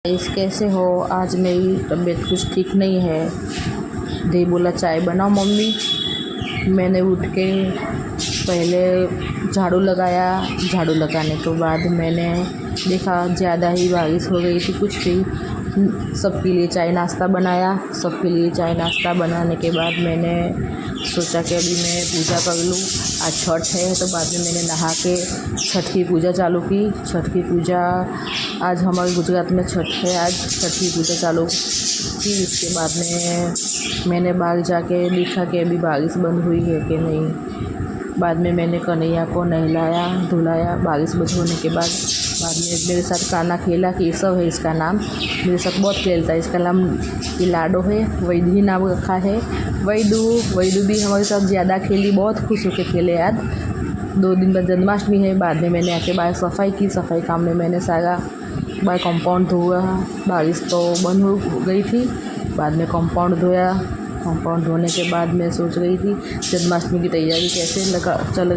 Guys कैसे हो। आज मेरी तबीयत कुछ ठीक नहीं है। दे बोला चाय बनाओ मम्मी। मैंने उठ के पहले झाड़ू लगाया। झाड़ू लगाने के बाद मैंने देखा ज़्यादा ही बारिश हो गई थी कुछ भी। सबके लिए चाय नाश्ता बनाया। सबके लिए चाय नाश्ता बनाने के बाद मैंने सोचा कि अभी मैं पूजा कर लूँ। आज छठ है तो बाद में मैंने नहा के छठ की पूजा चालू की। छठ की पूजा आज हमारे गुजरात में छठ है। आज छठ की पूजा चालू की। उसके बाद में मैंने बाहर जाके देखा कि अभी बारिश बंद हुई है कि नहीं। बाद में मैंने कन्हैया को नहलाया धुलाया। बारिश बंद होने के बाद में मेरे साथ कान्हा खेला। केशव है इसका नाम। मेरे साथ बहुत खेलता है। इसका नाम ये लाडो है। वैदू नाम रखा है। वैदू भी हमारे साथ ज़्यादा खेली। बहुत खुश होकर खेले। आज 2 दिन बाद जन्माष्टमी है। बाद में मैंने आके बाहर सफाई की। सफाई काम में मैंने सारा बाहर कंपाउंड धोया। बारिश तो बंद हो गई थी। बाद में कंपाउंड धोया। कंपाउंड धोने के बाद मैं सोच रही थी जन्माष्टमी की तैयारी कैसे चल रही।